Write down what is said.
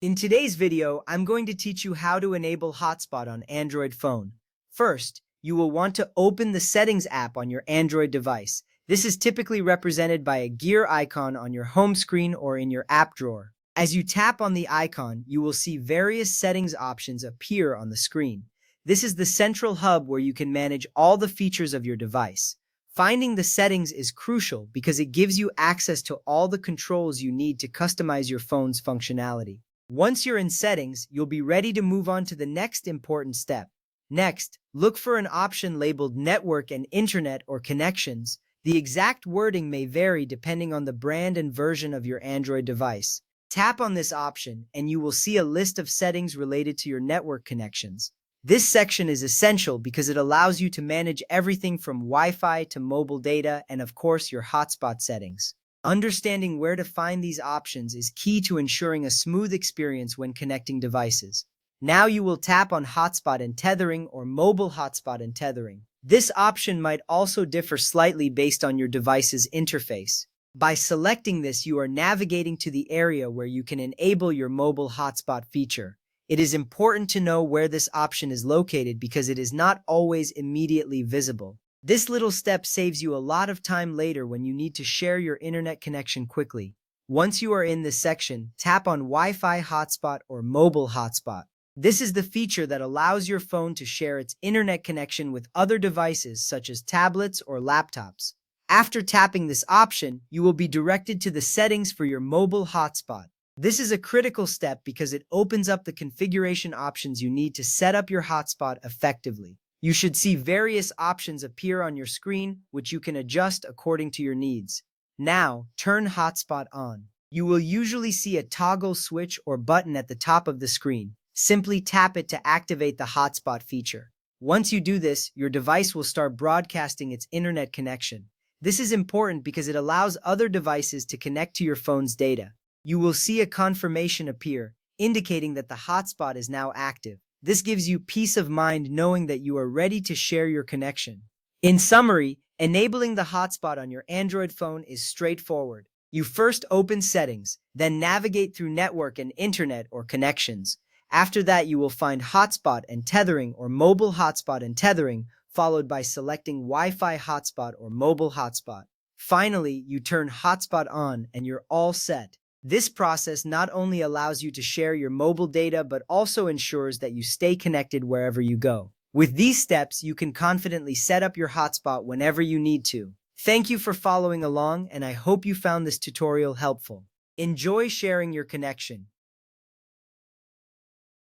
In today's video, I'm going to teach you how to enable Hotspot on Android phone. First, you will want to open the Settings app on your Android device. This is typically represented by a gear icon on your home screen or in your app drawer. As you tap on the icon, you will see various settings options appear on the screen. This is the central hub where you can manage all the features of your device. Finding the settings is crucial because it gives you access to all the controls you need to customize your phone's functionality. Once you're in settings, you'll be ready to move on to the next important step. Next, look for an option labeled Network and Internet or Connections. The exact wording may vary depending on the brand and version of your Android device. Tap on this option and you will see a list of settings related to your network connections. This section is essential because it allows you to manage everything from Wi-Fi to mobile data and, of course, your hotspot settings. Understanding where to find these options is key to ensuring a smooth experience when connecting devices. Now you will tap on Hotspot and Tethering or Mobile Hotspot and Tethering. This option might also differ slightly based on your device's interface. By selecting this, you are navigating to the area where you can enable your mobile hotspot feature. It is important to know where this option is located because it is not always immediately visible. This little step saves you a lot of time later when you need to share your internet connection quickly. Once you are in this section, tap on Wi-Fi hotspot or mobile hotspot. This is the feature that allows your phone to share its internet connection with other devices such as tablets or laptops. After tapping this option, you will be directed to the settings for your mobile hotspot. This is a critical step because it opens up the configuration options you need to set up your hotspot effectively. You should see various options appear on your screen, which you can adjust according to your needs. Now, turn Hotspot on. You will usually see a toggle switch or button at the top of the screen. Simply tap it to activate the Hotspot feature. Once you do this, your device will start broadcasting its internet connection. This is important because it allows other devices to connect to your phone's data. You will see a confirmation appear, indicating that the hotspot is now active. This gives you peace of mind knowing that you are ready to share your connection. In summary, enabling the hotspot on your Android phone is straightforward. You first open Settings, then navigate through Network and Internet or Connections. After that, you will find Hotspot and Tethering or Mobile Hotspot and Tethering, followed by selecting Wi-Fi hotspot or mobile hotspot. Finally, you turn Hotspot on and you're all set. This process not only allows you to share your mobile data, but also ensures that you stay connected wherever you go. With these steps, you can confidently set up your hotspot whenever you need to. Thank you for following along, and I hope you found this tutorial helpful. Enjoy sharing your connection.